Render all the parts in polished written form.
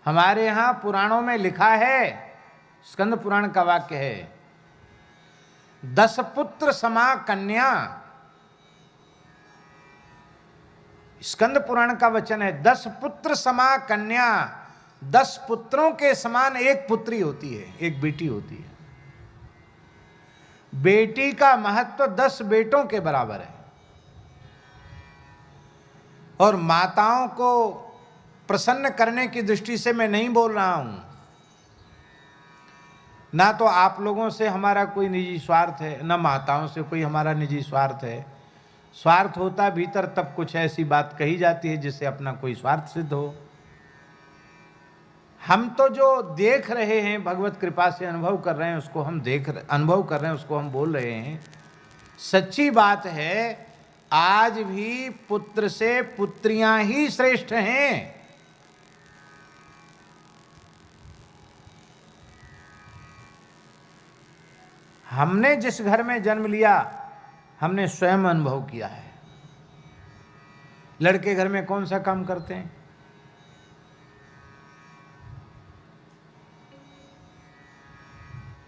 हमारे यहाँ पुराणों में लिखा है, स्कंद पुराण का वाक्य है, 10 पुत्र समा कन्या। स्कंद पुराण का वचन है 10 पुत्र समा कन्या। 10 पुत्रों के समान एक पुत्री होती है, एक बेटी होती है। बेटी का महत्व 10 बेटों के बराबर है। और माताओं को प्रसन्न करने की दृष्टि से मैं नहीं बोल रहा हूं, ना तो आप लोगों से हमारा कोई निजी स्वार्थ है, ना माताओं से कोई हमारा निजी स्वार्थ है। स्वार्थ होता भीतर तब कुछ ऐसी बात कही जाती है जिससे अपना कोई स्वार्थ सिद्ध हो। हम तो जो देख रहे हैं, भगवत कृपा से अनुभव कर रहे हैं, उसको हम अनुभव कर रहे हैं, उसको हम बोल रहे हैं। सच्ची बात है, आज भी पुत्र से पुत्रियां ही श्रेष्ठ हैं। हमने जिस घर में जन्म लिया, हमने स्वयं अनुभव किया है। लड़के घर में कौन सा काम करते हैं?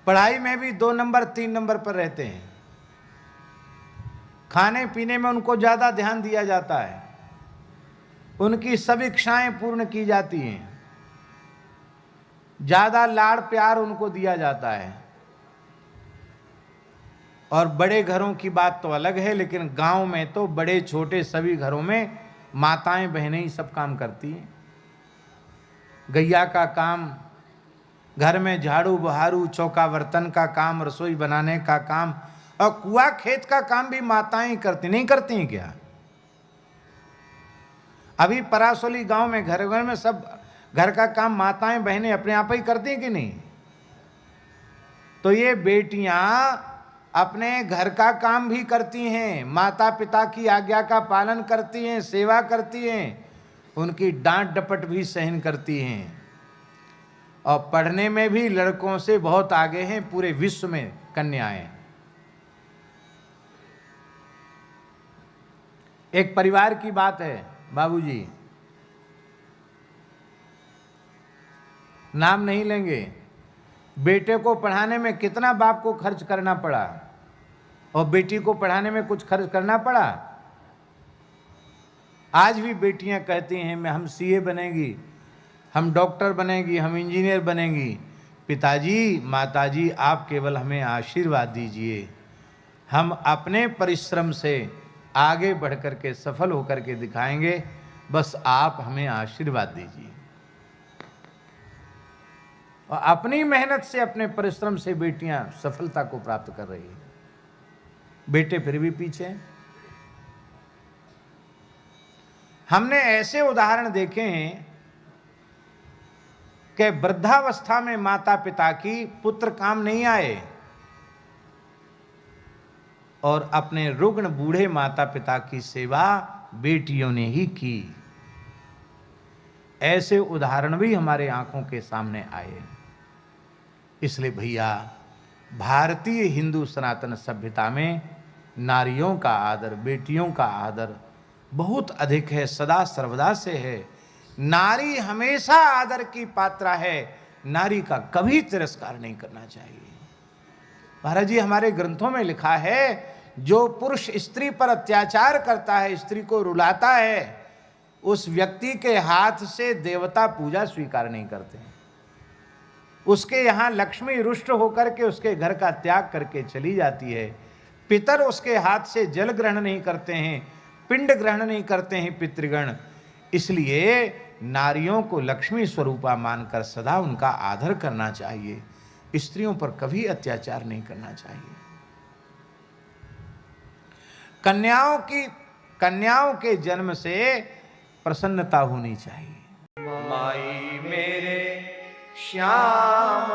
पढ़ाई में भी 2 नंबर 3 नंबर पर रहते हैं। खाने पीने में उनको ज्यादा ध्यान दिया जाता है, उनकी सब इच्छाएं पूर्ण की जाती हैं, ज्यादा लाड़ प्यार उनको दिया जाता है। और बड़े घरों की बात तो अलग है, लेकिन गांव में तो बड़े छोटे सभी घरों में माताएं बहनें ही सब काम करती हैं। गैया का काम, घर में झाड़ू बहारू, चौका बर्तन का काम, रसोई बनाने का काम, और कुआ खेत का काम भी माताएं ही करती, नहीं करती हैं क्या? अभी परासोली गांव में घर घर में सब घर का काम माताएं बहनें अपने आप ही करती हैं कि नहीं? तो ये बेटियां अपने घर का काम भी करती हैं, माता पिता की आज्ञा का पालन करती हैं, सेवा करती हैं, उनकी डांट डपट भी सहन करती हैं, और पढ़ने में भी लड़कों से बहुत आगे हैं पूरे विश्व में कन्याएं। एक परिवार की बात है, बाबूजी, नाम नहीं लेंगे, बेटे को पढ़ाने में कितना बाप को खर्च करना पड़ा, और बेटी को पढ़ाने में कुछ खर्च करना पड़ा? आज भी बेटियां कहती हैं मैं हम सीए बनेंगी, हम डॉक्टर बनेंगी, हम इंजीनियर बनेंगी। पिताजी माताजी आप केवल हमें आशीर्वाद दीजिए, हम अपने परिश्रम से आगे बढ़ कर के सफल होकर के दिखाएंगे, बस आप हमें आशीर्वाद दीजिए। और अपनी मेहनत से, अपने परिश्रम से बेटियां सफलता को प्राप्त कर रही हैं, बेटे फिर भी पीछे हैं। हमने ऐसे उदाहरण देखे हैं कि वृद्धावस्था में माता पिता की पुत्र काम नहीं आए, और अपने रुग्ण बूढ़े माता पिता की सेवा बेटियों ने ही की। ऐसे उदाहरण भी हमारे आंखों के सामने आए। इसलिए भैया, भारतीय हिंदू सनातन सभ्यता में नारियों का आदर, बेटियों का आदर बहुत अधिक है, सदा सर्वदा से है। नारी हमेशा आदर की पात्रा है, नारी का कभी तिरस्कार नहीं करना चाहिए। महाराज जी, हमारे ग्रंथों में लिखा है, जो पुरुष स्त्री पर अत्याचार करता है, स्त्री को रुलाता है, उस व्यक्ति के हाथ से देवता पूजा स्वीकार नहीं करते हैं। उसके यहाँ लक्ष्मी रुष्ट होकर के उसके घर का त्याग करके चली जाती है। पितर उसके हाथ से जल ग्रहण नहीं करते हैं, पिंड ग्रहण नहीं करते हैं पितृगण। इसलिए नारियों को लक्ष्मी स्वरूपा मानकर सदा उनका आदर करना चाहिए, स्त्रियों पर कभी अत्याचार नहीं करना चाहिए। कन्याओं के जन्म से प्रसन्नता होनी चाहिए। माई मेरे श्याम